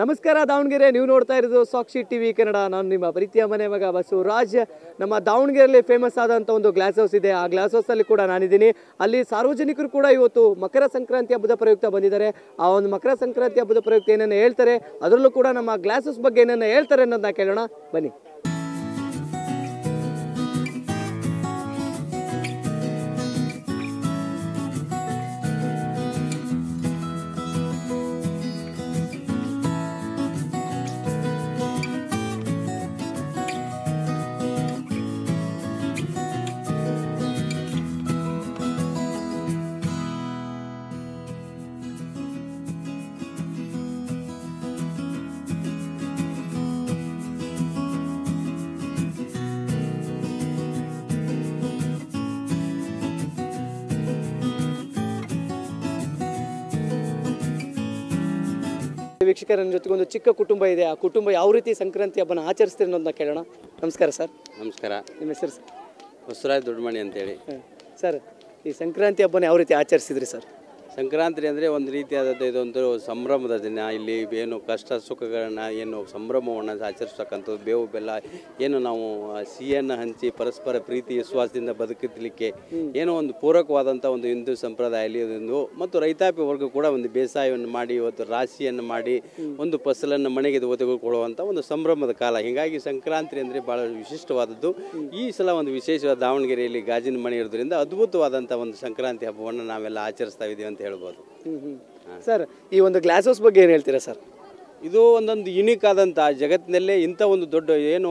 ನಮಸ್ಕಾರ ದಾವಣಗೆರೆ, ನೀವು ನೋಡ್ತಾ ಇರೋದು ಸಾಕ್ಷಿ ಟಿವಿ ಕನ್ನಡ. ನಾನು ನಿಮ್ಮ ಪ್ರೀತಿಯ ಮನೆ ಮಗ ಬಸವರಾಜ್. ನಮ್ಮ ದಾವಣಗೆರೆಯಲ್ಲಿ ಫೇಮಸ್ ಆದಂಥ ಒಂದು ಗ್ಲಾಸ್ ಹೌಸ್ ಇದೆ. ಆ ಗ್ಲಾಸ್ ಹೌಸಲ್ಲಿ ಕೂಡ ನಾನಿದ್ದೀನಿ. ಅಲ್ಲಿ ಸಾರ್ವಜನಿಕರು ಕೂಡ ಇವತ್ತು ಮಕರ ಸಂಕ್ರಾಂತಿ ಹಬ್ಬದ ಪ್ರಯುಕ್ತ ಬಂದಿದ್ದಾರೆ. ಆ ಒಂದು ಮಕರ ಸಂಕ್ರಾಂತಿ ಹಬ್ಬದ ಪ್ರಯುಕ್ತ ಏನೇನು ಹೇಳ್ತಾರೆ, ಅದರಲ್ಲೂ ಕೂಡ ನಮ್ಮ ಗ್ಲಾಸ್ ಹೌಸ್ ಬಗ್ಗೆ ಏನೇನು ಹೇಳ್ತಾರೆ ಅನ್ನೋದನ್ನ ಕೇಳೋಣ ಬನ್ನಿ. ವೀಕ್ಷಕರ ಜೊತೆಗೆ ಒಂದು ಚಿಕ್ಕ ಕುಟುಂಬ ಇದೆ. ಆ ಕುಟುಂಬ ಯಾವ ರೀತಿ ಸಂಕ್ರಾಂತಿ ಹಬ್ಬನ ಆಚರಿಸ್ತೀರಿ ಅನ್ನೋದನ್ನ ಕೇಳೋಣ. ನಮಸ್ಕಾರ ಸರ್. ನಮಸ್ಕಾರ. ನಿಮ್ಮ ಹೆಸರು ಸರ್? ಬಸವರಾಜ್ ದೊಡ್ಡಮಣಿ ಅಂತೇಳಿ. ಸರ್, ಈ ಸಂಕ್ರಾಂತಿ ಹಬ್ಬನ ಯಾವ ರೀತಿ ಆಚರಿಸಿದ್ರಿ ಸರ್? ಸಂಕ್ರಾಂತಿ ಅಂದರೆ ಒಂದು ರೀತಿಯಾದದ್ದು ಇದೊಂದು ಸಂಭ್ರಮದ ದಿನ. ಇಲ್ಲಿ ಏನು ಕಷ್ಟ ಸುಖಗಳನ್ನ ಏನು ಸಂಭ್ರಮವನ್ನು ಆಚರಿಸ್ತಕ್ಕಂಥದ್ದು, ಬೇವು ಬೆಲ್ಲ ಏನು ನಾವು ಸಿಹಿಯನ್ನು ಹಂಚಿ ಪರಸ್ಪರ ಪ್ರೀತಿ ವಿಶ್ವಾಸದಿಂದ ಬದುಕಲಿಕ್ಕೆ ಏನೋ ಒಂದು ಪೂರಕವಾದಂಥ ಒಂದು ಹಿಂದೂ ಸಂಪ್ರದಾಯದಲ್ಲಿ ಇದೊಂದು, ಮತ್ತು ರೈತಾಪಿ ವರ್ಗ ಕೂಡ ಒಂದು ಬೇಸಾಯವನ್ನು ಮಾಡಿ ಇವತ್ತು ರಾಶಿಯನ್ನು ಮಾಡಿ ಒಂದು ಫಸಲನ್ನು ಮನೆಗೆ ಒದಗಿಕೊಳ್ಳುವಂಥ ಒಂದು ಸಂಭ್ರಮದ ಕಾಲ. ಹೀಗಾಗಿ ಸಂಕ್ರಾಂತಿ ಅಂದರೆ ಭಾಳ ವಿಶಿಷ್ಟವಾದದ್ದು. ಈ ಸಲ ಒಂದು ವಿಶೇಷವಾದ ದಾವಣಗೆರೆಯಲ್ಲಿ ಗಾಜಿನ ಮನೆ ಇರೋದ್ರಿಂದ ಅದ್ಭುತವಾದಂಥ ಒಂದು ಸಂಕ್ರಾಂತಿ ಹಬ್ಬವನ್ನು ನಾವೆಲ್ಲ ಆಚರಿಸ್ತಾ ಇದ್ದೀವಿ ಅಂತ ಹೇಳ್ಬೋದು. ಸರ್, ಈ ಒಂದು ಗ್ಲಾಸ್ ಹೌಸ್ ಬಗ್ಗೆ ಏನು ಹೇಳ್ತೀರಾ ಸರ್? ಇದು ಒಂದೊಂದು ಯುನೀಕ್ ಆದಂಥ, ಜಗತ್ತಿನಲ್ಲೇ ಇಂಥ ಒಂದು ದೊಡ್ಡ ಏನು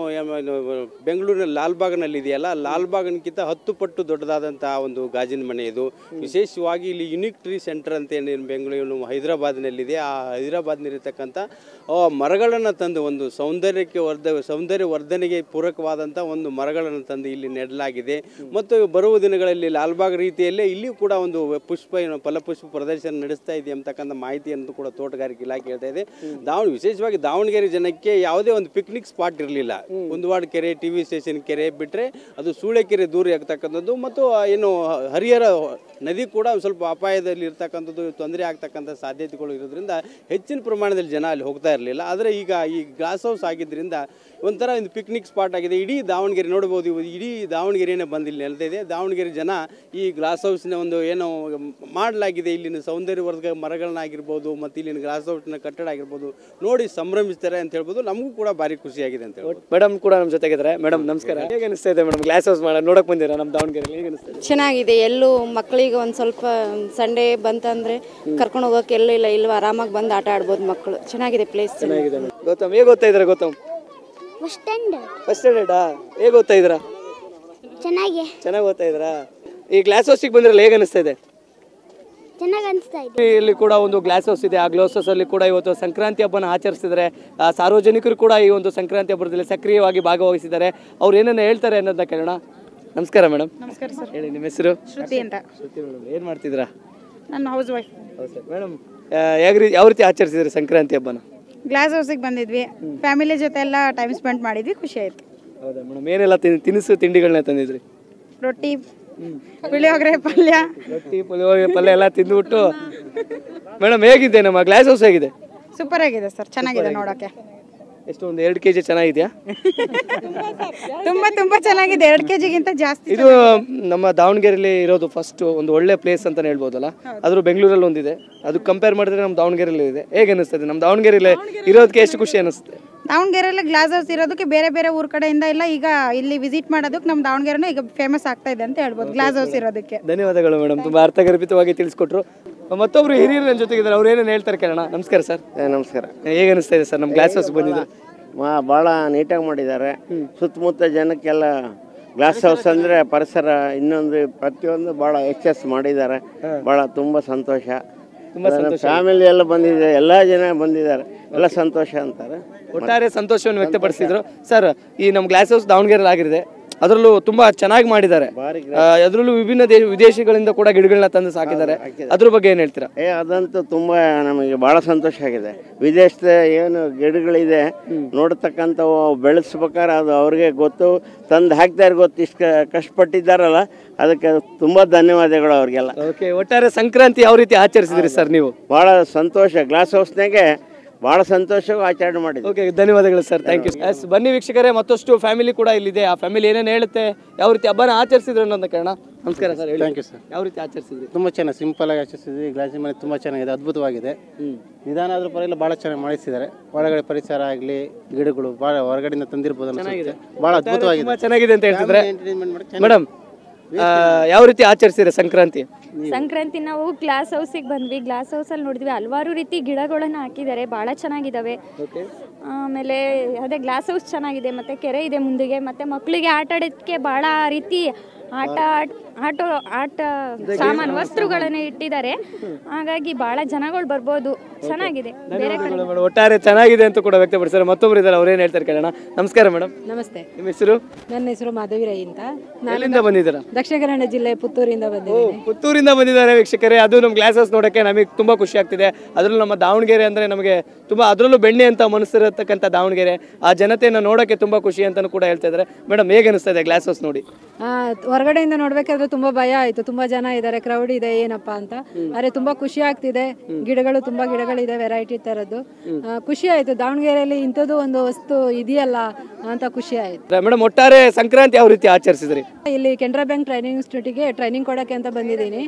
ಬೆಂಗಳೂರಿನ ಲಾಲ್ಬಾಗ್ನಲ್ಲಿ ಇದೆಯಲ್ಲ, ಲಾಲ್ಬಾಗ್ನಕ್ಕಿಂತ 10 ಪಟ್ಟು ದೊಡ್ಡದಾದಂಥ ಒಂದು ಗಾಜಿನ ಮನೆ ಇದು. ವಿಶೇಷವಾಗಿ ಇಲ್ಲಿ ಯುನೀಕ್ ಟ್ರೀ ಸೆಂಟರ್ ಅಂತ ಏನು ಬೆಂಗಳೂರು ಹೈದರಾಬಾದ್ನಲ್ಲಿದೆ. ಆ ಹೈದರಾಬಾದ್ನಲ್ಲಿರ್ತಕ್ಕಂಥ ಮರಗಳನ್ನು ತಂದು ಒಂದು ಸೌಂದರ್ಯ ವರ್ಧನೆಗೆ ಪೂರಕವಾದಂಥ ಒಂದು ಮರಗಳನ್ನು ತಂದು ಇಲ್ಲಿ ನೆಡಲಾಗಿದೆ. ಮತ್ತು ಬರುವ ದಿನಗಳಲ್ಲಿ ಲಾಲ್ಬಾಗ್ ರೀತಿಯಲ್ಲೇ ಇಲ್ಲಿಯೂ ಕೂಡ ಒಂದು ಫಲಪುಷ್ಪ ಪ್ರದರ್ಶನ ನಡೆಸ್ತಾ ಇದೆ ಅಂತಕ್ಕಂಥ ಮಾಹಿತಿಯನ್ನು ಕೂಡ ತೋಟಗಾರಿಕೆ ಇಲಾಖೆ ಹೇಳ್ತಾ ಇದೆ. ವಿಶೇಷವಾಗಿ ದಾವಣಗೆರೆ ಜನಕ್ಕೆ ಯಾವುದೇ ಒಂದು ಪಿಕ್ನಿಕ್ ಸ್ಪಾಟ್ ಇರಲಿಲ್ಲ. ಕುಂದವಾಡ ಕೆರೆ, ಟಿವಿ ಸ್ಟೇಷನ್ ಕೆರೆ ಬಿಟ್ಟರೆ ಅದು ಸೂಳೆಕೆರೆ ದೂರ ಆಗ್ತಕ್ಕಂಥದ್ದು, ಮತ್ತು ಏನು ಹರಿಹರ ನದಿ ಕೂಡ ಸ್ವಲ್ಪ ಅಪಾಯದಲ್ಲಿ ಇರ್ತಕ್ಕಂಥದ್ದು, ತೊಂದರೆ ಆಗ್ತಕ್ಕಂಥ ಸಾಧ್ಯತೆಗಳು ಇರೋದ್ರಿಂದ ಹೆಚ್ಚಿನ ಪ್ರಮಾಣದಲ್ಲಿ ಜನ ಅಲ್ಲಿ ಹೋಗ್ತಾ ಇರಲಿಲ್ಲ. ಆದರೆ ಈಗ ಈ ಗ್ಲಾಸ್ ಹೌಸ್ ಆಗಿದ್ದರಿಂದ ಒಂಥರ ಒಂದು ಪಿಕ್ನಿಕ್ ಸ್ಪಾಟ್ ಆಗಿದೆ. ಇಡೀ ದಾವಣಗೆರೆ ನೋಡ್ಬೋದು, ಇಡೀ ದಾವಣಗೆರೆನೇ ಬಂದು ಇಲ್ಲಿ ನೆಲೆದಿದೆ. ದಾವಣಗೆರೆ ಜನ ಈ ಗ್ಲಾಸ್ ಹೌಸ್ನ ಒಂದು ಏನೋ ಮಾಡಲಾಗಿದೆ, ಇಲ್ಲಿನ ಸೌಂದರ್ಯವರ್ಧಕ ಮರಗಳನ್ನಾಗಿರ್ಬೋದು ಮತ್ತು ಇಲ್ಲಿನ ಗ್ಲಾಸ್ ಹೌಸ್ನ ಕಟ್ಟಡ ಆಗಿರ್ಬೋದು ನೋಡಿ ಸಂಭ್ರಮಿಸ್ತಾರೆ ಅಂತ ಹೇಳ್ಬೋದು. ನಮಗೂ ಕೂಡ ಭಾರಿ ಖುಷಿಯಾಗಿದೆ ಅಂತ ಹೇಳ್ಬೋದು. ಮೇಡಮ್ ಕೂಡ ನಮ್ಮ ಜೊತೆಗಿದ್ದಾರೆ. ಮೇಡಮ್ ನಮಸ್ಕಾರ. ಹೇಗೆ ಅನಿಸ್ತಾ ಇದೆ ಮೇಡಮ್ ಗ್ಲಾಸ್ ಹೌಸ್ ನೋಡಕ್ ಬಂದಿರಾ ನಮ್ಮ ದಾವಣಗೆರೆಯಲ್ಲಿ? ಹೇಗೆ ಅನಿಸ್ತಾ ಇದೆ? ಚೆನ್ನಾಗಿದೆ. ಎಲ್ಲೂ ಮಕ್ಕಳಿಗೆ ಒಂದು ಸ್ವಲ್ಪ ಸಂಡೇ ಬಂತಂದ್ರೆ ಕರ್ಕೊಂಡು ಹೋಗೋಕೆ ಎಲ್ಲ ಇಲ್ವಾ, ಆರಾಮಾಗಿ ಬಂದು ಆಟ ಆಡ್ಬೋದು ಮಕ್ಕಳು. ಚೆನ್ನಾಗಿದೆ ಪ್ಲೇಸ್. ಚೆನ್ನಾಗಿದೆ. ಗೌತಮ್ ಹೇಗೆ ಓದ್ತಾ ಇದ್ದೀರಾ? ಗೌತಮ್ ಫಸ್ಟ್ ಸ್ಟ್ಯಾಂಡರ್ಡಾ? ಹೇಗೆ ಓದ್ತಾ ಇದ್ದೀರಾ? ಚೆನ್ನಾಗಿ ಓದ್ತಾ ಇದ್ದೀರಾ? ಈ ಗ್ಲಾಸ್ ಹೌಸಿಗೆ ಬಂದಿರಲ್ಲ, ಹೇಗೆ ಅನಿಸ್ತಾ ಇದೆ? ಚೆನ್ನಾಗಿ ಅನಿಸ್ತಾ ಇದೆ. ಇಲ್ಲಿ ಕೂಡ ಒಂದು ಗ್ಲಾಸ್ ಹೌಸ್ ಇದೆ. ಆ ಗ್ಲಾಸ್ ಹೌಸ್ ಅಲ್ಲಿ ಕೂಡ ಇವತ್ತು ಸಂಕ್ರಾಂತಿ ಹಬ್ಬನ ಆಚರಿಸಿದ್ದಾರೆ. ಸಾರ್ವಜನಿಕರು ಕೂಡ ಈ ಒಂದು ಸಂಕ್ರಾಂತಿ ಹಬ್ಬದಲ್ಲಿ ಸಕ್ರಿಯವಾಗಿ ಭಾಗವಹಿಸಿದ್ದಾರೆ. ಅವ್ರು ಏನೇನು ಹೇಳ್ತಾರೆ ಅನ್ನೋದನ್ನ ಕೇಳೋಣ. ನಮಸ್ಕಾರ ಮೇಡಮ್. ನಮಸ್ಕಾರ ಸರ್. ಹೇಳಿ, ನಿಮ್ಮ ಹೆಸರು? ಶ್ರುತಿ ಅಂತ. ಶ್ರುತಿ ಮೇಡಮ್, ಏನು ಮಾಡ್ತಿದ್ದೀರಾ? ನಾನು ಹೌಸ್ ವೈಫ್. ಹೌದು ಸರ್. ಮೇಡಮ್, ಯಾವ ರೀತಿ ಆಚರಿಸಿದ್ರಿ ಸಂಕ್ರಾಂತಿ ಹಬ್ಬನ? ಗ್ಲಾಸ್ ಹೌಸಿಗೆ ಬಂದಿದ್ವಿ, ಫ್ಯಾಮಿಲಿ ಜೊತೆ ಎಲ್ಲ ಟೈಮ್ ಸ್ಪೆಂಡ್ ಮಾಡಿದ್ವಿ, ಖುಷಿ ಆಯಿತು. ಹೌದಾ ಮೇಡಮ್? ಏನೆಲ್ಲ ತಿನಿಸು ತಿಂಡಿಗಳನ್ನ ತಂದಿದ್ರಿ? ರೊಟ್ಟಿ, ಪುಳಿಯೋಗರೆ, ಪಲ್ಯ. ರೊಟ್ಟಿ, ಪುಳಿಯೋಗರೆ, ಪಲ್ಯ ಎಲ್ಲ ತಿಂದುಬಿಟ್ಟು ಮೇಡಮ್ ಹೇಗಿದೆ ನಮ್ಮ ಗ್ಲಾಸ್ ಹೌಸ್? ಹೇಗಿದೆ? ಸೂಪರ್ ಆಗಿದೆ ಸರ್, ಚೆನ್ನಾಗಿದೆ ನೋಡೋಕ್ಕೆ. ಎಷ್ಟು, ಒಂದು 2 kg ಚೆನ್ನಾಗಿದೆಯಾ? ತುಂಬಾ ಚೆನ್ನಾಗಿದೆ. 2 kgಗಿಂತ ಜಾಸ್ತಿ. ಇದು ನಮ್ಮ ದಾವಣಗೆರೆಯಲ್ಲಿ ಇರೋದು ಫಸ್ಟ್ ಒಂದು ಒಳ್ಳೆ ಪ್ಲೇಸ್ ಅಂತ ಹೇಳ್ಬೋದಲ್ಲ. ಅದ್ರ ಬೆಂಗಳೂರಲ್ಲಿ ಒಂದಿದೆ, ಅದು ಕಂಪೇರ್ ಮಾಡಿದ್ರೆ ನಮ್ಮ ದಾವಣಗೆರೆಯಲ್ಲಿ ಇದೆ. ಹೇಗೆ ಅನಿಸ್ತದೆ ನಮ್ಮ ದಾವಣಗೆರೆಯಲ್ಲಿ ಇರೋದಕ್ಕೆ? ಎಷ್ಟು ಖುಷಿ ಅನಿಸುತ್ತೆ? ದಾವಣಗೆರೆಯಲ್ಲಿ ಗ್ಲಾಸ್ ಹೌಸ್ ಇರೋದಕ್ಕೆ ಬೇರೆ ಊರ್ ಕಡೆಯಿಂದ ಎಲ್ಲ ಈಗ ಇಲ್ಲಿ ವಿಸಿಟ್ ಮಾಡೋದಕ್ಕೆ ನಮ್ಮ ದಾವಣಗೆರೆನೂ ಈಗ ಫೇಮಸ್ ಆಗ್ತಾ ಇದೆ ಅಂತ ಹೇಳ್ಬೋದು ಗ್ಲಾಸ್ ಹೌಸ್ ಇರೋದಕ್ಕೆ. ಧನ್ಯವಾದಗಳು ಮೇಡಮ್, ತುಂಬಾ ಅರ್ಥಗರ್ಭಿತವಾಗಿ ತಿಳಿಸ್ಕೊಟ್ರು. ಮತ್ತೊಬ್ರು ಹಿರಿಯರು ನನ್ನ ಜೊತೆಗಿದ್ದಾರೆ, ಅವ್ರು ಏನೇನು ಹೇಳ್ತಾರೆ ಕೇಳೋಣ. ನಮಸ್ಕಾರ ಸರ್. ನಮಸ್ಕಾರ. ಹೇಗೆ ಅನಿಸ್ತಾ ಇದೆ ಸರ್ ನಮ್ಮ ಗ್ಲಾಸ್ ಹೌಸ್ ಬಂದಿದ್ದು? ಭಾಳ ನೀಟಾಗಿ ಮಾಡಿದ್ದಾರೆ. ಸುತ್ತಮುತ್ತ ಜನಕ್ಕೆಲ್ಲ ಗ್ಲಾಸ್ ಹೌಸ್ ಅಂದರೆ ಪರಿಸರ ಇನ್ನೊಂದು ಪ್ರತಿಯೊಂದು ಭಾಳ ಎಕ್ಸಸ್ ಮಾಡಿದ್ದಾರೆ. ಭಾಳ ತುಂಬ ಸಂತೋಷ. ಫ್ಯಾಮಿಲಿ ಎಲ್ಲ ಬಂದಿದೆ, ಎಲ್ಲ ಜನ ಬಂದಿದ್ದಾರೆ, ಎಲ್ಲ ಸಂತೋಷ ಅಂತಾರೆ. ಒಟ್ಟಾರೆ ಸಂತೋಷವನ್ನು ವ್ಯಕ್ತಪಡಿಸಿದ್ರು. ಸರ್, ಈ ನಮ್ಮ ಗ್ಲಾಸ್ ಹೌಸ್ ದಾವಣಗೆರೆಯಲ್ಲಿ ಆಗಿದೆ, ಅದರಲ್ಲೂ ತುಂಬಾ ಚೆನ್ನಾಗಿ ಮಾಡಿದ್ದಾರೆ. ಅದರಲ್ಲೂ ವಿಭಿನ್ನ ವಿದೇಶಗಳಿಂದ ಕೂಡ ಗಿಡಗಳನ್ನ ತಂದು ಸಾಕಿದ್ದಾರೆ. ಅದ್ರ ಬಗ್ಗೆ ಏನ್ ಹೇಳ್ತೀರಾ? ಅದಂತೂ ತುಂಬಾ ನಮಗೆ ಬಹಳ ಸಂತೋಷ ಆಗಿದೆ. ವಿದೇಶದ ಏನು ಗಿಡಗಳಿದೆ ನೋಡ್ತಕ್ಕಂಥವು ಬೆಳೆಸ್ಬೇಕಾದ್ರೆ ಅದು ಅವ್ರಿಗೆ ಗೊತ್ತು, ತಂದು ಹಾಕ್ತಾರೆ ಗೊತ್ತು, ಇಷ್ಟು ಕಷ್ಟಪಟ್ಟಿದ್ದಾರಲ್ಲ, ಅದಕ್ಕೆ ತುಂಬಾ ಧನ್ಯವಾದಗಳು ಅವ್ರಿಗೆಲ್ಲ. ಓಕೆ, ಒಟ್ಟಾರೆ ಸಂಕ್ರಾಂತಿ ಯಾವ ರೀತಿ ಆಚರಿಸಿದ್ರಿ ಸರ್ ನೀವು? ಬಹಳ ಸಂತೋಷ. ಗ್ಲಾಸ್ ಹೌಸ್ನಾಗೆ ಭಾಳ ಸಂತೋಷವಾಗಿ ಆಚರಣೆ ಮಾಡಿದ್ವಿ. ಓಕೆ, ಧನ್ಯವಾದಗಳು ಸರ್, ಥ್ಯಾಂಕ್ ಯು. ಎಸ್, ಬನ್ನಿ ವೀಕ್ಷಕರೇ, ಮತ್ತಷ್ಟು ಫ್ಯಾಮಿಲಿ ಕೂಡ ಇಲ್ಲಿದೆ. ಆ ಫ್ಯಾಮಿಲಿ ಏನೇನು ಹೇಳುತ್ತೆ, ಯಾವ ರೀತಿ ಹಬ್ಬನ ಆಚರಿಸಿದ್ರು ಅನ್ನೋದನ್ನ ಕೇಳೋಣ. ನಮಸ್ಕಾರ ಸರ್, ಥ್ಯಾಂಕ್ ಯು ಸರ್. ಯಾವ ರೀತಿ ಆಚರಿಸಿದ್ರಿ? ತುಂಬ ಚೆನ್ನಾಗಿ ಸಿಂಪಲ್ ಆಗಿ ಆಚರಿಸಿದ್ವಿ. ಗ್ಲಾಸಿನ ಮನೆ ತುಂಬ ಚೆನ್ನಾಗಿದೆ, ಅದ್ಭುತವಾಗಿದೆ. ನಿಧಾನ ಆದ್ರೂ ಪರವಾಗಿಲ್ಲ, ಭಾಳ ಚೆನ್ನಾಗಿ ಮಾಡಿಸಿದ್ದಾರೆ. ಒಳಗಡೆ ಪರಿಸರ ಆಗಲಿ, ಗಿಡಗಳು ಭಾಳ ಹೊರಗಡೆಯಿಂದ ತಂದಿರ್ಬೋದು ಅನ್ಸುತ್ತೆ. ಭಾಳ ಅದ್ಭುತವಾಗಿದೆ, ಚೆನ್ನಾಗಿದೆ ಅಂತ ಹೇಳ್ತಿದ್ರೆ. ಮೇಡಮ್, ಯಾವ ರೀತಿ ಆಚರಿಸಿದ್ರೆ ಸಂಕ್ರಾಂತಿ? ಸಂಕ್ರಾಂತಿ ನಾವು ಗ್ಲಾಸ್ ಹೌಸಿಗೆ ಬಂದ್ವಿ. ಗ್ಲಾಸ್ ಹೌಸಲ್ಲಿ ನೋಡಿದ್ವಿ, ಹಲವಾರು ರೀತಿ ಗಿಡಗಳನ್ನು ಹಾಕಿದ್ದಾರೆ, ಭಾಳ ಚೆನ್ನಾಗಿದ್ದಾವೆ. ಆಮೇಲೆ ಅದೇ ಗ್ಲಾಸ್ ಹೌಸ್ ಚೆನ್ನಾಗಿದೆ, ಮತ್ತು ಕೆರೆ ಇದೆ ಮುಂದಿಗೆ, ಮತ್ತು ಮಕ್ಕಳಿಗೆ ಆಟ ಆಡೋದಕ್ಕೆ ಭಾಳ ರೀತಿ ಆಟ ಸಾಮಾನು ವಸ್ತುಗಳನ್ನು ಇಟ್ಟಿದ್ದಾರೆ. ಹಾಗಾಗಿ ಭಾಳ ಜನಗಳು ಬರ್ಬೋದು, ಚೆನ್ನಾಗಿದೆ. ಬೇರೆ ಕಡೆ ಒಟ್ಟಾರೆ ಚೆನ್ನಾಗಿದೆ ಅಂತ ಕೂಡ ವ್ಯಕ್ತಪಡಿಸ್ತಾರೆ. ಮತ್ತೊಬ್ರು ಇದ್ದಾರೆ, ಅವ್ರೇನು ಹೇಳ್ತಾರೆ ಕೇಳೋಣ. ನಮಸ್ಕಾರ ಮೇಡಮ್. ನಮಸ್ತೆ. ನಿಮ್ಮ ಹೆಸರು? ನನ್ನ ಹೆಸರು ಮಾಧವಿ ರೈ ಅಂತ. ಎಲ್ಲಿಂದ ಬಂದಿದ್ದೀರಾ? ದಕ್ಷಿಣ ಕನ್ನಡ ಜಿಲ್ಲೆ ಪುತ್ತೂರಿಂದ ಬಂದಿದ್ದೀನಿ. ಪುತ್ತೂರಿಂದ ಬಂದಿದ್ದಾರೆ ವೀಕ್ಷಕರೇ. ಅದು ನಮ್ಮ ಗ್ಲಾಸ್ ಹೌಸ್ ನೋಡೋಕ್ಕೆ ನಮಗೆ ತುಂಬ ಖುಷಿ ಆಗ್ತಿದೆ. ಅದರಲ್ಲೂ ನಮ್ಮ ದಾವಣಗೆರೆ ಅಂದರೆ ನಮಗೆ ತುಂಬ, ಅದರಲ್ಲೂ ಬೆಣ್ಣೆ ಅಂತ ಮನಸ್ಸಿರತಕ್ಕಂಥ ದಾವಣಗೆರೆ, ಆ ಜನತೆಯನ್ನು ನೋಡೋಕ್ಕೆ ತುಂಬ ಖುಷಿ ಅಂತಲೂ ಕೂಡ ಹೇಳ್ತಾ ಇದ್ದಾರೆ. ಮೇಡಮ್, ಹೇಗೆ ಅನಿಸ್ತಾ ಇದೆ ಗ್ಲಾಸ್ ಹೌಸ್ ನೋಡಿ? ಹೊರಗಡೆಯಿಂದ ನೋಡ್ಬೇಕಾದ್ರೆ ತುಂಬಾ ಭಯ ಆಯ್ತು, ತುಂಬಾ ಜನ ಇದ್ದಾರೆ, ಕ್ರೌಡ್ ಇದೆ ಏನಪ್ಪಾ ಅಂತ. ಆದ್ರೆ ತುಂಬಾ ಖುಷಿ ಆಗ್ತಿದೆ. ತುಂಬಾ ಗಿಡಗಳಿದೆ, ವೆರೈಟಿ ತರದ್ದು. ಖುಷಿ ಆಯ್ತು, ದಾವಣಗೆರೆಯಲ್ಲಿ ಇಂಥದ್ದು ಒಂದು ವಸ್ತು ಇದೆಯಲ್ಲ ಅಂತ ಖುಷಿ ಆಯ್ತು. ಮೇಡಮ್, ಒಟ್ಟಾರೆ ಸಂಕ್ರಾಂತಿ ಯಾವ ರೀತಿ ಆಚರಿಸಿದ್ರಿ? ಇಲ್ಲಿ ಕೆನರಾ ಬ್ಯಾಂಕ್ ಟ್ರೈನಿಂಗ್ ಇನ್ಸ್ಟಿಟ್ಯೂಟ್ಗೆ ಟ್ರೈನಿಂಗ್ ಕೊಡಕ್ಕೆ ಅಂತ ಬಂದಿದ್ದೀನಿ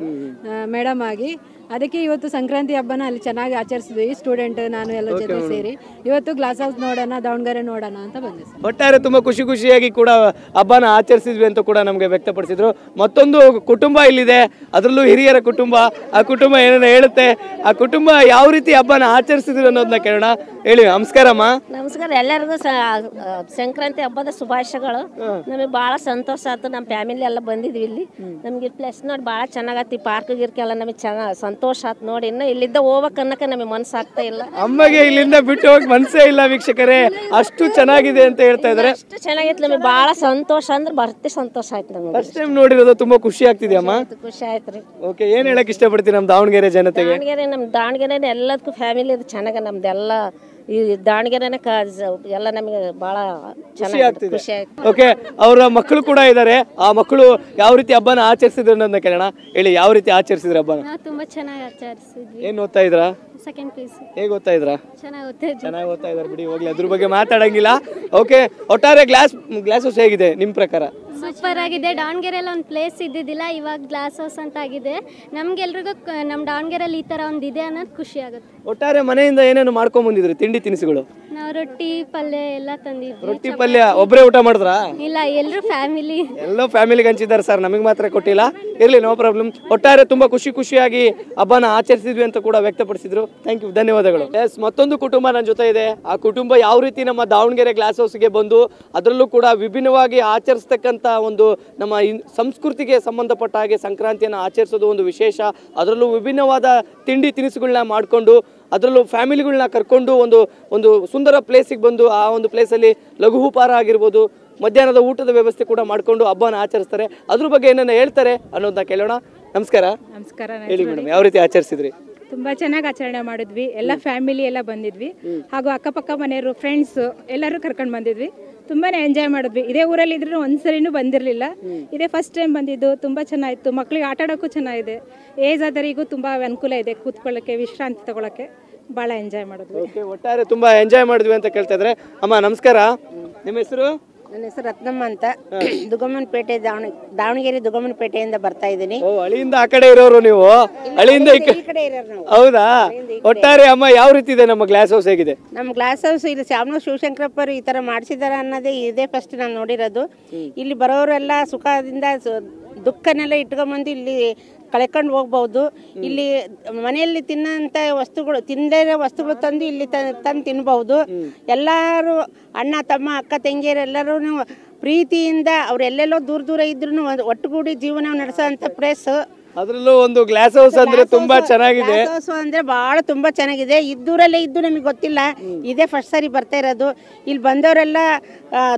ಮೇಡಮ್ ಆಗಿ. ಅದಕ್ಕೆ ಇವತ್ತು ಸಂಕ್ರಾಂತಿ ಹಬ್ಬನ ಅಲ್ಲಿ ಚೆನ್ನಾಗಿ ಆಚರಿಸಿದ್ವಿ, ಸ್ಟೂಡೆಂಟ್ ನಾನು ಎಲ್ಲ ಜೊತೆ ಸೇರಿ. ಇವತ್ತು ಗ್ಲಾಸ್ ಹೌಸ್ ನೋಡೋಣ, ದಾವಣಗೆರೆ ನೋಡೋಣ ಅಂತ ಬಂದಿದ್ದೆ. ಒಟ್ಟಾರೆ ತುಂಬಾ ಖುಷಿಯಾಗಿ ಕೂಡ ಹಬ್ಬನ ಆಚರಿಸಿದ್ವಿ ಅಂತ ಕೂಡ ನಮಗೆ ವ್ಯಕ್ತಪಡಿಸಿದ್ರು. ಮತ್ತೊಂದು ಕುಟುಂಬ ಇಲ್ಲಿದೆ, ಅದರಲ್ಲೂ ಹಿರಿಯರ ಕುಟುಂಬ. ಆ ಕುಟುಂಬ ಏನೇನು ಹೇಳುತ್ತೆ, ಆ ಕುಟುಂಬ ಯಾವ ರೀತಿ ಹಬ್ಬನ ಆಚರಿಸಿದ್ರು ಅನ್ನೋದನ್ನ ಕೇಳೋಣ. ಹೇಳಿ. ನಮಸ್ಕಾರಮ್ಮ. ನಮಸ್ಕಾರ. ಎಲ್ಲರಿಗೂ ಸಂಕ್ರಾಂತಿ ಹಬ್ಬದ ಶುಭಾಶಯಗಳು. ನಮಗೆ ಭಾಳ ಸಂತೋಷ ಆಯ್ತು, ನಮ್ಮ ಫ್ಯಾಮಿಲಿ ಎಲ್ಲ ಬಂದಿದ್ವಿ ಇಲ್ಲಿ. ನಮಗೆ ಪ್ಲೇಸ್ ನೋಡಿ ಭಾಳ ಚೆನ್ನಾಗತ್ತಿ, ಪಾರ್ಕ್ ಗಿರ್ಕೆಲ್ಲ ನಮಗೆ ಚೆನ್ನಾಗಿ ಸಂತೋಷ ಆಯ್ತು ನೋಡಿ. ಇನ್ನು ಇಲ್ಲಿಂದ ಹೋಗ್ಬೇಕು ಅನ್ನಕ್ಕೆ ನಮಗೆ ಮನಸ್ಸು ಆಗ್ತಾ ಇಲ್ಲ. ಅಮ್ಮಗೆ ಇಲ್ಲಿಂದ ಬಿಟ್ಟು ಹೋಗಿ ಮನಸ್ಸೇ ಇಲ್ಲ ವೀಕ್ಷಕರೇ, ಅಷ್ಟು ಚೆನ್ನಾಗಿದೆ ಅಂತ ಹೇಳ್ತಾ ಇದ್ದಾರೆ. ಅಷ್ಟು ಚೆನ್ನಾಗಿತ್ತು, ನಮಗೆ ಭಾಳ ಸಂತೋಷ ಅಂದ್ರೆ ಬರ್ತಿ ಸಂತೋಷ ಆಯ್ತು ನಮಗೆ. ಫಸ್ಟ್ ಟೈಮ್ ನೋಡಿರೋದು, ತುಂಬಾ ಖುಷಿ ಆಗ್ತಿದೆ ಅಮ್ಮ. ಖುಷಿ ಆಯ್ತು ರೀ. ಓಕೆ, ಏನ್ ಹೇಳಕ್ ಇಷ್ಟಪಡ್ತೀನಿ ನಮ್ಮ ದಾವಣಗೆರೆ ಜನತೆಗೆ? ನಮ್ಮ ದಾವಣಗೆರೆ ಎಲ್ಲದಕ್ಕೂ ಫ್ಯಾಮಿಲಿ ಚೆನ್ನಾಗ, ನಮ್ದೆಲ್ಲ ಈ ದಾವಣಗೆರೆನೇ ಎಲ್ಲ ನಮಗೆ ಭಾಳ ಚೆನ್ನಾಗಿ ಖುಷಿ ಆಯ್ತು. ಓಕೆ, ಅವರ ಮಕ್ಕಳು ಕೂಡ ಇದ್ದಾರೆ. ಆ ಮಕ್ಕಳು ಯಾವ ರೀತಿ ಹಬ್ಬನ ಆಚರಿಸಿದ್ರು ಅನ್ನೋದನ್ನ ಕೇಳೋಣ. ಹೇಳಿ, ಯಾವ ರೀತಿ ಆಚರಿಸಿದ್ರು ಹಬ್ಬನ? ನಾವು ತುಂಬ ಚೆನ್ನಾಗಿ ಆಚರಿಸಿದ್ವಿ. ಏನ್ ಓದ್ತಾ ಇದ್ರಾ? Second piece. ಹೇಗೆ ಓದ್ತಾ ಇದ್ರಾ? ಚೆನ್ನಾಗಿ ಓದ್ತಾ ಇದ್ದಾರೆ ಬಿಡಿ, ಹೋಗ್ಲಿ, ಅದ್ರ ಬಗ್ಗೆ ಮಾತಾಡಂಗಿಲ್ಲ. ಓಕೆ, ಒಟ್ಟಾರೆ ಗ್ಲಾಸ್ ಹೌಸ್ ಹೇಗಿದೆ ನಿಮ್ ಪ್ರಕಾರ? ಸೂಪರ್ ಆಗಿದೆ. ದಾವಣಗೆರೆಯಲ್ಲಿ ಒಂದು ಪ್ಲೇಸ್ ಇದ್ದಿದ್ದಿಲ್ಲ, ಇವಾಗ ಗ್ಲಾಸ್ ಹೌಸ್ ಅಂತ ಆಗಿದೆ. ನಮ್ಗೆಲ್ರಿಗೂ ನಮ್ಮ ದಾವಣಗೆರೆಯಲ್ಲಿ ಈ ಥರ ಒಂದು ಇದೆ ಅನ್ನೋದು ಖುಷಿ ಆಗುತ್ತೆ. ಒಟ್ಟಾರೆ ಮನೆಯಿಂದ ಏನೇನು ಮಾಡ್ಕೊಂಡ್ ಬಂದಿದ್ರಿ ತಿಂಡಿ ತಿನಿಸುಗಳು? ನಾವು ರೊಟ್ಟಿ ಪಲ್ಯ ಎಲ್ಲ ತಂದಿದ್ವಿ. ರೊಟ್ಟಿ ಪಲ್ಯ ಒಬ್ಬರೇ ಊಟ ಮಾಡಿದ್ರಾ? ಇಲ್ಲ, ಎಲ್ಲರೂ ಫ್ಯಾಮಿಲಿ. ಎಲ್ಲೋ ಫ್ಯಾಮಿಲಿಗೆ ಹಂಚಿದ್ದಾರೆ ಸರ್, ನಮಗೆ ಮಾತ್ರ ಕೊಟ್ಟಿಲ್ಲ. ಇರ್ಲಿ, ನೋ ಪ್ರಾಬ್ಲಮ್. ಒಟ್ಟಾರೆ ತುಂಬಾ ಖುಷಿಯಾಗಿ ಹಬ್ಬನ ಆಚರಿಸಿದ್ವಿ ಅಂತ ಕೂಡ ವ್ಯಕ್ತಪಡಿಸಿದ್ರು. ಥ್ಯಾಂಕ್ ಯು, ಧನ್ಯವಾದಗಳು. ಎಸ್, ಮತ್ತೊಂದು ಕುಟುಂಬ ನನ್ನ ಜೊತೆ ಇದೆ. ಆ ಕುಟುಂಬ ಯಾವ ರೀತಿ ನಮ್ಮ ದಾವಣಗೆರೆ ಗ್ಲಾಸ್ ಹೌಸ್ಗೆ ಬಂದು ಅದರಲ್ಲೂ ಕೂಡ ವಿಭಿನ್ನವಾಗಿ ಆಚರಿಸ್ತಕ್ಕಂಥ ಒಂದು ನಮ್ಮ ಸಂಸ್ಕೃತಿಗೆ ಸಂಬಂಧಪಟ್ಟ ಹಾಗೆ ಸಂಕ್ರಾಂತಿಯನ್ನು ಆಚರಿಸೋದು ಒಂದು ವಿಶೇಷ. ಅದರಲ್ಲೂ ವಿಭಿನ್ನವಾದ ತಿಂಡಿ ತಿನಿಸುಗಳನ್ನ ಮಾಡಿಕೊಂಡು, ಅದರಲ್ಲೂ ಫ್ಯಾಮಿಲಿಗಳನ್ನ ಕರ್ಕೊಂಡು ಒಂದು ಸುಂದರ ಪ್ಲೇಸಿಗೆ ಬಂದು ಆ ಒಂದು ಪ್ಲೇಸಲ್ಲಿ ಲಘು ಉಪಹಾರ ಆಗಿರ್ಬೋದು, ಮಧ್ಯಾಹ್ನದ ಊಟದ ವ್ಯವಸ್ಥೆ ಕೂಡ ಮಾಡಿಕೊಂಡು ಹಬ್ಬನ ಆಚರಿಸ್ತಾರೆ. ಅದ್ರ ಬಗ್ಗೆ ಏನನ್ನ ಹೇಳ್ತಾರೆ ಅನ್ನೋದನ್ನ ಕೇಳೋಣ. ನಮಸ್ಕಾರ. ನಮಸ್ಕಾರ. ಹೇಳಿ ಮೇಡಮ್, ಯಾವ ರೀತಿ ಆಚರಿಸಿದ್ರಿ? ತುಂಬಾ ಚೆನ್ನಾಗಿ ಆಚರಣೆ ಮಾಡಿದ್ವಿ. ಎಲ್ಲ ಫ್ಯಾಮಿಲಿ ಎಲ್ಲ ಬಂದಿದ್ವಿ, ಹಾಗೂ ಅಕ್ಕಪಕ್ಕ ಮನೆಯವರು, ಫ್ರೆಂಡ್ಸ್ ಎಲ್ಲರೂ ಕರ್ಕೊಂಡು ಬಂದಿದ್ವಿ. ತುಂಬಾನೇ ಎಂಜಾಯ್ ಮಾಡಿದ್ವಿ. ಇದೇ ಊರಲ್ಲಿ ಇದ್ರೂ ಒಂದ್ಸರಿನೂ ಬಂದಿರಲಿಲ್ಲ, ಇದೇ ಫಸ್ಟ್ ಟೈಮ್ ಬಂದಿದ್ದು. ತುಂಬ ಚೆನ್ನಾಗಿತ್ತು. ಮಕ್ಕಳಿಗೆ ಆಟ ಆಡೋಕ್ಕೂ ಚೆನ್ನಾಗಿದೆ. ಏಜ್ ಆದರಿಗೂ ತುಂಬ ಅನುಕೂಲ ಇದೆ, ಕೂತ್ಕೊಳ್ಳೋಕ್ಕೆ, ವಿಶ್ರಾಂತಿ ತಗೊಳಕ್ಕೆ. ಭಾಳ ಎಂಜಾಯ್ ಮಾಡಿದ್ವಿ. ಓಕೆ, ಒಟ್ಟಾರೆ ತುಂಬಾ ಎಂಜಾಯ್ ಮಾಡಿದ್ವಿ ಅಂತ ಕೇಳ್ತಾ ಇದ್ರೆ. ಅಮ್ಮ ನಮಸ್ಕಾರ, ನಿಮ್ಮ ಹೆಸರು? ನನ್ನ ಹೆಸರು ರತ್ನಮ್ಮ ಅಂತ, ದುಗಮನಪೇಟೆ, ದಾವಣಗೆರೆ ದುಗಮನಪೇಟೆಯಿಂದ ಬರ್ತಾ ಇದ್ದೀನಿ. ಹಳಿಯಿಂದ ಆ ಕಡೆ ಇರೋರು ನೀವು? ಹಳಿಯಿಂದ ಈ ಕಡೆ ಇರೋರು ನಾವು. ಹೌದಾ? ಒಟ್ಟಾರೆ ಅಮ್ಮ, ಯಾವ ರೀತಿ ಇದೆ ನಮ್ಮ ಗ್ಲಾಸ್ ಹೌಸ್? ಹೇಗಿದೆ ನಮ್ಮ ಗ್ಲಾಸ್ ಹೌಸ್? ಇಲ್ಲಿ ಶಾಮನೂರು ಶಿವಶಂಕರಪ್ಪರು ಈ ಥರ ಮಾಡಿಸಿದಾರೆ ಅನ್ನೋದೇ ಇದೇ ಫಸ್ಟ್ ನಾನು ನೋಡಿರೋದು. ಇಲ್ಲಿ ಬರೋರೆಲ್ಲ ಸುಖದಿಂದ ದುಃಖನೆಲ್ಲ ಇಟ್ಕೊಂಬಂದು ಇಲ್ಲಿ ಕಳ್ಕೊಂಡು ಹೋಗ್ಬೋದು. ಇಲ್ಲಿ ಮನೆಯಲ್ಲಿ ತಿನ್ನೋಂಥ ವಸ್ತುಗಳು, ತಿಂದೇ ಇರೋ ವಸ್ತುಗಳು ತಂದು ಇಲ್ಲಿ ತಂದು ತಿನ್ಬಹುದು. ಎಲ್ಲರೂ ಅಣ್ಣ ತಮ್ಮ ಅಕ್ಕ ತಂಗಿಯರೆಲ್ಲರೂ ಪ್ರೀತಿಯಿಂದ ಅವರೆಲ್ಲೆಲ್ಲೋ ದೂರ ಇದ್ರೂ ಒಟ್ಟುಗೂಡಿ ಜೀವನ ನಡೆಸೋಂಥ ಪ್ಲೇಸ್. ಅದರಲ್ಲೂ ಒಂದು ಗ್ಲಾಸ್ ಹೌಸ್ ಅಂದ್ರೆ ತುಂಬಾ ಚೆನ್ನಾಗಿದೆ. ಗ್ಲಾಸ್ ಹೌಸ್ ಅಂದ್ರೆ ಬಹಳ ತುಂಬಾ ಚೆನ್ನಾಗಿದೆ. ಇದ್ದೂರಲ್ಲೇ ಇದ್ದು ನಮಗೆ ಗೊತ್ತಿಲ್ಲ, ಇದೇ ಫಸ್ಟ್ ಸಾರಿ ಬರ್ತಾ ಇರೋದು. ಇಲ್ಲಿ ಬಂದವರೆಲ್ಲ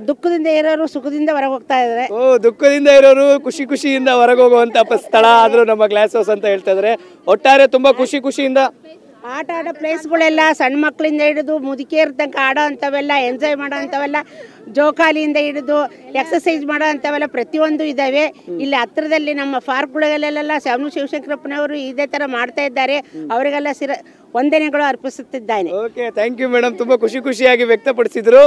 ದುಃಖದಿಂದ ಇರೋರು ಸುಖದಿಂದ ಹೊರಗೆ ಹೋಗ್ತಾ ಇದ್ದಾರೆ. ದುಃಖದಿಂದ ಇರೋರು ಖುಷಿಯಿಂದ ಹೊರಗೆ ಹೋಗುವಂತ ಸ್ಥಳ ಆದ್ರೂ ನಮ್ಮ ಗ್ಲಾಸ್ ಹೌಸ್ ಅಂತ ಹೇಳ್ತಾ ಇದ್ದಾರೆ. ಒಟ್ಟಾರೆ ತುಂಬಾ ಖುಷಿಯಿಂದ ಆಟ ಆಡೋ ಪ್ಲೇಸ್ಗಳೆಲ್ಲ ಸಣ್ಣ ಮಕ್ಕಳಿಂದ ಹಿಡಿದು ಮುದುಕಿಯರ ತನಕ ಆಡೋ ಅಂಥವೆಲ್ಲ, ಎಂಜಾಯ್ ಮಾಡೋ ಅಂಥವೆಲ್ಲ, ಜೋಕಾಲಿಯಿಂದ ಹಿಡಿದು ಎಕ್ಸಸೈಸ್ ಮಾಡೋ ಅಂಥವೆಲ್ಲ ಪ್ರತಿಯೊಂದು ಇದ್ದಾವೆ. ಇಲ್ಲಿ ಹತ್ತಿರದಲ್ಲಿ ನಮ್ಮ ಪಾರ್ಕ್ಗಳಲ್ಲೆಲ್ಲ ಶಾಮನೂರು ಶಿವಶಂಕರಪ್ಪನವರು ಇದೇ ಥರ ಮಾಡ್ತಾ ಇದ್ದಾರೆ. ಅವರಿಗೆಲ್ಲ ವಂದನೆಗಳು ಅರ್ಪಿಸುತ್ತಿದ್ದಾನೆ. ಓಕೆ, ಥ್ಯಾಂಕ್ ಯು ಮೇಡಮ್, ತುಂಬಾ ಖುಷಿಯಾಗಿ ವ್ಯಕ್ತಪಡಿಸಿದ್ರು.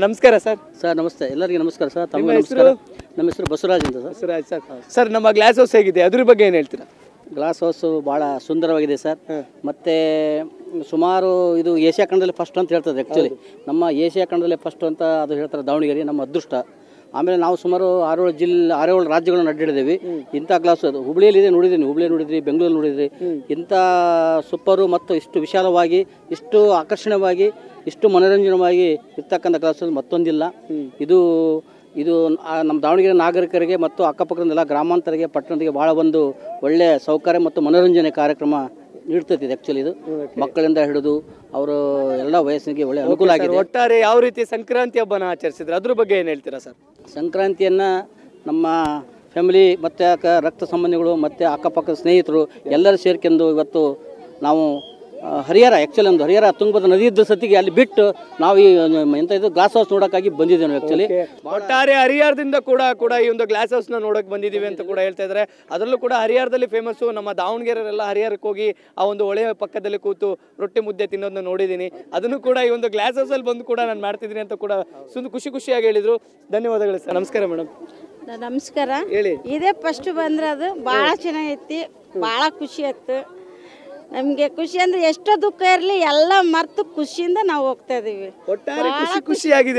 ನಮಸ್ಕಾರ ಸರ್. ಸರ್ ನಮಸ್ತೆ, ಎಲ್ಲರಿಗೂ ನಮಸ್ಕಾರ ಸರ್. ತಮ್ಮ ನಮಸ್ಕಾರ. ನಮ್ಮ ಹೆಸರು ಬಸವರಾಜ್ ಅಂತ ಸರ್. ಬಸವರಾಜ್ ಸರ್. ಸರ್, ನಮ್ಮ ಗ್ಲಾಸ್ ಹೌಸ್ ಹೇಗಿದೆ, ಅದ್ರ ಬಗ್ಗೆ ಏನು ಹೇಳ್ತೀರಾ? ಗ್ಲಾಸ್ ಹೌಸು ಭಾಳ ಸುಂದರವಾಗಿದೆ ಸರ್. ಮತ್ತು ಸುಮಾರು ಇದು ಏಷ್ಯಾ ಖಂಡದಲ್ಲಿ ಫಸ್ಟ್ ಅಂತ ಹೇಳ್ತದೆ. ಆ್ಯಕ್ಚುಲಿ ನಮ್ಮ ಏಷ್ಯಾ ಖಂಡದಲ್ಲಿ ಫಸ್ಟ್ ಅಂತ ಅದು ಹೇಳ್ತಾರೆ ದಾವಣಗೆರೆ, ನಮ್ಮ ಅದೃಷ್ಟ. ಆಮೇಲೆ ನಾವು ಸುಮಾರು 6 ರಾಜ್ಯಗಳನ್ನು ಅಡ್ಡಾಡಿದ್ದೀವಿ. ಇಂಥ ಗ್ಲಾಸ್ ಅದು ಹುಬ್ಳಿಯಲ್ಲಿ ನೋಡಿದ್ದೀನಿ, ನೋಡಿದ್ರಿ, ಬೆಂಗಳೂರಲ್ಲಿ ನೋಡಿದ್ರಿ. ಇಂಥ ಸೂಪರು ಮತ್ತು ಇಷ್ಟು ವಿಶಾಲವಾಗಿ, ಇಷ್ಟು ಆಕರ್ಷಣೀಯವಾಗಿ, ಇಷ್ಟು ಮನೋರಂಜನವಾಗಿ ಇರ್ತಕ್ಕಂಥ ಗ್ಲಾಸ್ ಮತ್ತೊಂದಿಲ್ಲ. ಇದು ನಮ್ಮ ದಾವಣಗೆರೆ ನಾಗರಿಕರಿಗೆ ಮತ್ತು ಅಕ್ಕಪಕ್ಕದೆಲ್ಲ ಗ್ರಾಮಾಂತರಿಗೆ, ಪಟ್ಟಣಕ್ಕೆ ಭಾಳ ಒಂದು ಒಳ್ಳೆಯ ಸೌಕರ್ಯ ಮತ್ತು ಮನೋರಂಜನೆ ಕಾರ್ಯಕ್ರಮ ನೀಡ್ತೈತಿ. ಆ್ಯಕ್ಚುಲಿ ಇದು ಮಕ್ಕಳಿಂದ ಹಿಡಿದು ಅವರು ಎಲ್ಲ ವಯಸ್ಸಿಗೆ ಒಳ್ಳೆ ಅನುಕೂಲ ಆಗಿದೆ. ಒಟ್ಟಾರೆ ಯಾವ ರೀತಿ ಸಂಕ್ರಾಂತಿ ಹಬ್ಬನ ಆಚರಿಸಿದ್ರೆ ಅದ್ರ ಬಗ್ಗೆ ಏನು ಹೇಳ್ತೀರಾ ಸರ್? ಸಂಕ್ರಾಂತಿಯನ್ನು ನಮ್ಮ ಫ್ಯಾಮಿಲಿ ಮತ್ತು ರಕ್ತ ಸಂಬಂಧಿಗಳು ಮತ್ತು ಅಕ್ಕಪಕ್ಕದ ಸ್ನೇಹಿತರು ಎಲ್ಲರೂ ಸೇರ್ಕೊಂಡು ಇವತ್ತು ನಾವು ಹರಿಹರ, ಆ್ಯಕ್ಚುಲಿ ಒಂದು ಹರಿಹರ ತುಂಗಭದ್ರಾ ನದಿ ಇದ್ದ ಸತಿಗೆ ಅಲ್ಲಿ ಬಿಟ್ಟು ನಾವು ಎಂತ ಇದು ಗ್ಲಾಸ್ ಹೌಸ್ ನೋಡೋಕ್ಕಾಗಿ ಬಂದಿದ್ದೇವೆ. ಆ್ಯಕ್ಚುಲಿ ಒಟ್ಟಾರೆ ಹರಿಹರದಿಂದ ಕೂಡ ಈ ಒಂದು ಗ್ಲಾಸ್ ಹೌಸ್ನ ನೋಡೋಕೆ ಬಂದಿದ್ದೀವಿ ಅಂತ ಕೂಡ ಹೇಳ್ತಾ ಇದ್ದಾರೆ. ಅದರಲ್ಲೂ ಕೂಡ ಹರಿಹರದಲ್ಲಿ ಫೇಮಸ್ಸು. ನಮ್ಮ ದಾವಣಗೆರೆಲ್ಲ ಹರಿಹರಕ್ಕೆ ಹೋಗಿ ಆ ಒಂದು ಹೊಳೆಯ ಪಕ್ಕದಲ್ಲಿ ಕೂತು ರೊಟ್ಟಿ ಮುದ್ದೆ ತಿನ್ನೋದನ್ನ ನೋಡಿದ್ದೀನಿ. ಅದನ್ನು ಕೂಡ ಈ ಒಂದು ಗ್ಲಾಸ್ ಹೌಸಲ್ಲಿ ಬಂದು ಕೂಡ ನಾನು ಮಾಡ್ತಿದ್ದೀನಿ ಅಂತ ಕೂಡ ಖುಷಿಯಾಗಿ ಹೇಳಿದರು. ಧನ್ಯವಾದಗಳು ಸರ್. ನಮಸ್ಕಾರ ಮೇಡಮ್. ನಮಸ್ಕಾರ. ಹೇಳಿ. ಇದೇ ಫಸ್ಟ್ ಬಂದ್ರೆ ಅದು ಭಾಳ ಚೆನ್ನಾಗೈತಿ, ಭಾಳ ಖುಷಿ ಆಯ್ತು ನಮಗೆ. ಖುಷಿ ಅಂದ್ರೆ ಎಷ್ಟೋ ದುಃಖ ಇರಲಿ ಎಲ್ಲ ಮರ್ತು ಖುಷಿಯಿಂದ ನಾವು ಹೋಗ್ತಾ ಇದೀವಿ. ಖುಷಿಯಾಗಿ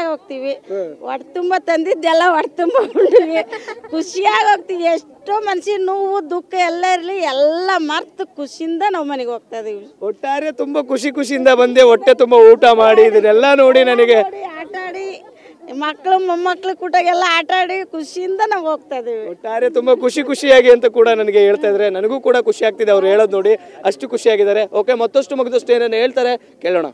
ಹೋಗ್ತೀವಿ. ಹೊಟ್ಟೆ ತುಂಬ ತಂದಿದ್ದೆಲ್ಲ ಹೊಟ್ಟೆ ತುಂಬ ಉಂಡಿವಿ, ಖುಷಿಯಾಗಿ ಹೋಗ್ತೀವಿ. ಎಷ್ಟೋ ಮನಸ್ಸಿನ ನೋವು ದುಃಖ ಎಲ್ಲ ಇರಲಿ ಎಲ್ಲ ಮರ್ತು ಖುಷಿಯಿಂದ ನಾವು ಮನೆಗೆ ಹೋಗ್ತಾ ಇದೀವಿ. ಒಟ್ಟಾರೆ ತುಂಬಾ ಖುಷಿಯಿಂದ ಬಂದೆ, ಹೊಟ್ಟೆ ತುಂಬ ಊಟ ಮಾಡಿ ಇದನ್ನೆಲ್ಲ ನೋಡಿ ನನಗೆ ಆಟ ಆಡಿ ಮಕ್ಕಳು ಮೊಮ್ಮಕ್ಕಳು ಕೂಟಾಗೆಲ್ಲ ಆಟ ಆಡಿ ಖುಷಿಯಿಂದ ನಾವು ಹೋಗ್ತಾ ಇದೀವಿ. ಒಟ್ಟಾರೆ ತುಂಬಾ ಖುಷಿಯಾಗಿ ಅಂತ ಕೂಡ ನನಗೆ ಹೇಳ್ತಾ ಇದ್ರೆ, ನನಗೂ ಕೂಡ ಖುಷಿ ಆಗ್ತಿದೆ ಅವ್ರು ಹೇಳೋದು ನೋಡಿ, ಅಷ್ಟು ಖುಷಿಯಾಗಿದ್ದಾರೆ. ಓಕೆ, ಮತ್ತಷ್ಟು ಏನೇನು ಹೇಳ್ತಾರೆ ಕೇಳೋಣ.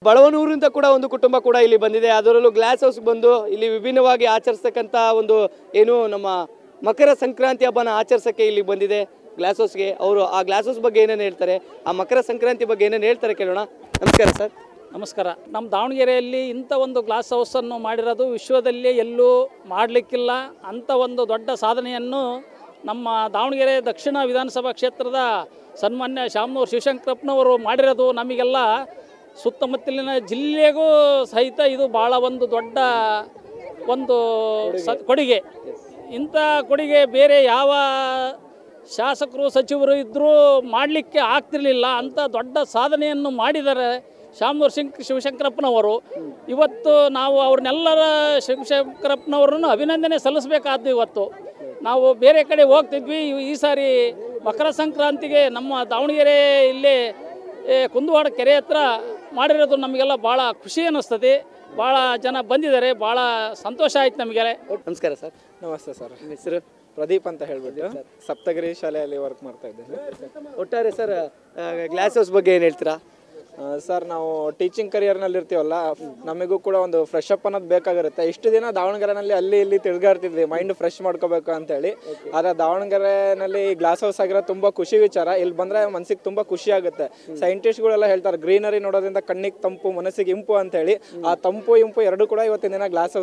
ಬಳವನೂರಿಂದ ಕೂಡ ಒಂದು ಕುಟುಂಬ ಕೂಡ ಇಲ್ಲಿ ಬಂದಿದೆ. ಅದರಲ್ಲೂ ಗ್ಲಾಸ್ ಹೌಸ್ ಬಂದು ಇಲ್ಲಿ ವಿಭಿನ್ನವಾಗಿ ಆಚರಿಸ್ತಕ್ಕಂಥ ಒಂದು ಏನು ನಮ್ಮ ಮಕರ ಸಂಕ್ರಾಂತಿ ಹಬ್ಬನ ಆಚರಿಸೋಕ್ಕೆ ಇಲ್ಲಿ ಬಂದಿದೆ ಗ್ಲಾಸ್ ಹೌಸ್ಗೆ. ಅವರು ಆ ಗ್ಲಾಸ್ ಹೌಸ್ ಬಗ್ಗೆ ಏನೇನು ಹೇಳ್ತಾರೆ, ಆ ಮಕರ ಸಂಕ್ರಾಂತಿ ಬಗ್ಗೆ ಏನೇನು ಹೇಳ್ತಾರೆ ಕೇಳೋಣ. ನಮಸ್ಕಾರ ಸರ್. ನಮಸ್ಕಾರ. ನಮ್ಮ ದಾವಣಗೆರೆಯಲ್ಲಿ ಇಂಥ ಒಂದು ಗ್ಲಾಸ್ ಹೌಸನ್ನು ಮಾಡಿರೋದು ವಿಶ್ವದಲ್ಲಿ ಎಲ್ಲೂ ಮಾಡಲಿಕ್ಕಿಲ್ಲ. ಅಂಥ ಒಂದು ದೊಡ್ಡ ಸಾಧನೆಯನ್ನು ನಮ್ಮ ದಾವಣಗೆರೆ ದಕ್ಷಿಣ ವಿಧಾನಸಭಾ ಕ್ಷೇತ್ರದ ಸನ್ಮಾನ್ಯ ಶಾಮನೂರು ಶಿವಶಂಕರಪ್ಪನವರು ಮಾಡಿರೋದು ನಮಗೆಲ್ಲ ಸುತ್ತಮುತ್ತಲಿನ ಜಿಲ್ಲೆಗೂ ಸಹಿತ ಇದು ಭಾಳ ಒಂದು ದೊಡ್ಡ ಒಂದು ಕೊಡುಗೆ. ಇಂಥ ಕೊಡುಗೆ ಬೇರೆ ಯಾವ ಶಾಸಕರು ಸಚಿವರು ಇದ್ದರೂ ಮಾಡಲಿಕ್ಕೆ ಆಗ್ತಿರಲಿಲ್ಲ. ಅಂಥ ದೊಡ್ಡ ಸಾಧನೆಯನ್ನು ಮಾಡಿದ್ದಾರೆ ಶಾಮನೂರು ಶಿವಶಂಕರಪ್ಪನವರು. ಇವತ್ತು ನಾವು ಅವ್ರನ್ನೆಲ್ಲರ ಶಿವಶಂಕರಪ್ಪನವ್ರನ್ನು ಅಭಿನಂದನೆ ಸಲ್ಲಿಸಬೇಕಾದ್ದು. ಇವತ್ತು ನಾವು ಬೇರೆ ಕಡೆ ಹೋಗ್ತಿದ್ವಿ, ಈ ಸಾರಿ ಮಕರ ಸಂಕ್ರಾಂತಿಗೆ ನಮ್ಮ ದಾವಣಗೆರೆ ಇಲ್ಲೇ ಕುಂದುವಾಡ ಕೆರೆ ಹತ್ರ ಮಾಡಿರೋದು ನಮಗೆಲ್ಲ ಭಾಳ ಖುಷಿ ಅನ್ನಿಸ್ತದೆ. ಭಾಳ ಜನ ಬಂದಿದ್ದಾರೆ, ಭಾಳ ಸಂತೋಷ ಆಯ್ತು ನಮಗೆ. ನಮಸ್ಕಾರ ಸರ್. ನಮಸ್ತೆ ಸರ್. ನಿಮ್ಮ ಹೆಸರು? ಪ್ರದೀಪ್ ಅಂತ ಹೇಳ್ಬಿಟ್ಟು ಸಪ್ತಗಿರಿ ಶಾಲೆಯಲ್ಲಿ ವರ್ಕ್ ಮಾಡ್ತಾ ಇದ್ದೇನೆ. ಒಟ್ಟಾರೆ ಸರ್ ಗ್ಲಾಸ್ ಹೌಸ್ ಬಗ್ಗೆ ಏನು ಹೇಳ್ತೀರಾ? ಸರ್, ನಾವು ಟೀಚಿಂಗ್ ಕರಿಯರ್ನಲ್ಲಿ ಇರ್ತೀವಲ್ಲ, ನಮಗೂ ಕೂಡ ಒಂದು ಫ್ರೆಶ್ ಅಪ್ ಅನ್ನೋದು ಬೇಕಾಗಿರುತ್ತೆ. ಇಷ್ಟು ದಿನ ದಾವಣಗೆರೆನಲ್ಲಿ ಅಲ್ಲಿ ಇಲ್ಲಿ ತಿರುಗಾಡ್ತಿದ್ವಿ ಮೈಂಡ್ ಫ್ರೆಶ್ ಮಾಡ್ಕೋಬೇಕು ಅಂತೇಳಿ. ಆದರೆ ದಾವಣಗೆರೆನಲ್ಲಿ ಗ್ಲಾಸ್ ಹೌಸ್ ಆಗಿರೋ ತುಂಬ ಖುಷಿ ವಿಚಾರ. ಇಲ್ಲಿ ಬಂದರೆ ಮನಸ್ಸಿಗೆ ತುಂಬ ಖುಷಿ ಆಗುತ್ತೆ. ಸೈಂಟಿಸ್ಟ್ಗಳೆಲ್ಲ ಹೇಳ್ತಾರೆ ಗ್ರೀನರಿ ನೋಡೋದ್ರಿಂದ ಕಣ್ಣಿಗೆ ತಂಪು, ಮನಸ್ಸಿಗೆ ಇಂಪು ಅಂತೇಳಿ. ಆ ತಂಪು ಇಂಪು ಎರಡು ಕೂಡ ಇವತ್ತಿನ ದಿನ ಗ್ಲಾಸ್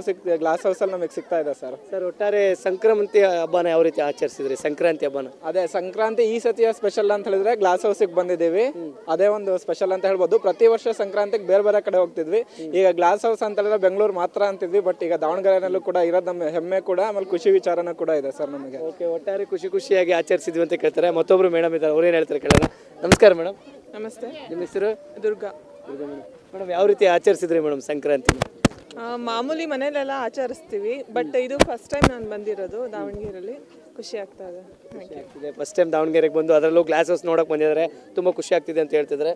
ಹೌಸಲ್ಲಿ ನಮಗೆ ಸಿಗ್ತಾ ಇದೆ ಸರ್. ಸರ್, ಒಟ್ಟಾರೆ ಸಂಕ್ರಾಂತಿ ಹಬ್ಬನ ಯಾವ ರೀತಿ ಆಚರಿಸಿದ್ರಿ? ಸಂಕ್ರಾಂತಿ ಹಬ್ಬನ ಅದೇ ಸಂಕ್ರಾಂತಿ ಈ ಸತಿಯ ಸ್ಪೆಷಲ್ ಅಂತ ಹೇಳಿದ್ರೆ ಗ್ಲಾಸ್ ಹೌಸಿಗೆ ಬಂದಿದ್ದೀವಿ. ಅದೇ ಒಂದು ಸ್ಪೆಷಲ್ ಅಂತ ಹೇಳ್ಬೋದು. ಹೇಳ್ಬೋದು. ಪ್ರತಿ ವರ್ಷ ಸಂಕ್ರಾಂತಿಗೆ ಬೇರೆ ಬೇರೆ ಕಡೆ ಹೋಗ್ತಿದ್ವಿ. ಈಗ ಗ್ಲಾಸ್ ಹೌಸ್ ಅಂತೆಲ್ಲ ಬೆಂಗಳೂರು ಮಾತ್ರ ಅಂತಿದ್ವಿ, ಬಟ್ ಈಗ ದಾವಣಗೆರೆನಲ್ಲೂ ಕೂಡ ಇರೋದು ನಮ್ಮ ಹೆಮ್ಮೆ ಕೂಡ, ಆಮೇಲೆ ಖುಷಿ ವಿಚಾರನೂ ಕೂಡ ಇದೆ ಸರ್ ನಮಗೆ. ಓಕೆ, ಒಟ್ಟಾರೆ ಖುಷಿಯಾಗಿ ಆಚರಿಸಿದ್ವಿ ಅಂತ ಕೇಳ್ತಾರೆ. ಮತ್ತೊಬ್ರು ಮೇಡಮ್ ಇದ್ದಾರೆ, ಅವ್ರೇನು ಹೇಳ್ತಾರೆ ಕೇಳೋಣ. ನಮಸ್ಕಾರ ಮೇಡಮ್. ನಮಸ್ತೆ. ನಿಮ್ಮ ಹೆಸರು? ದುರ್ಗಾ. ಮೇಡಮ್, ಯಾವ ರೀತಿ ಆಚರಿಸಿದ್ರಿ ಮೇಡಮ್ ಸಂಕ್ರಾಂತಿ? ಮಾಮೂಲಿ ಮನೇಲೆಲ್ಲ ಆಚರಿಸ್ತೀವಿ, ಬಟ್ ಇದು ಫಸ್ಟ್ ಟೈಮ್ ನಾನು ಬಂದಿರೋದು ದಾವಣಗೆರೆಯಲ್ಲಿ. ಖುಷಿ ಆಗ್ತಾ ಇದೆ. ಫಸ್ಟ್ ಟೈಮ್ ದಾವಣಗೆರೆಗೆ ಬಂದು ಅದರಲ್ಲೂ ಗ್ಲಾಸ್ ಹೌಸ್ ನೋಡೋಕೆ ಬಂದಿದ್ದಾರೆ, ತುಂಬ ಖುಷಿ ಆಗ್ತಿದೆ ಅಂತ ಹೇಳ್ತಿದ್ದಾರೆ.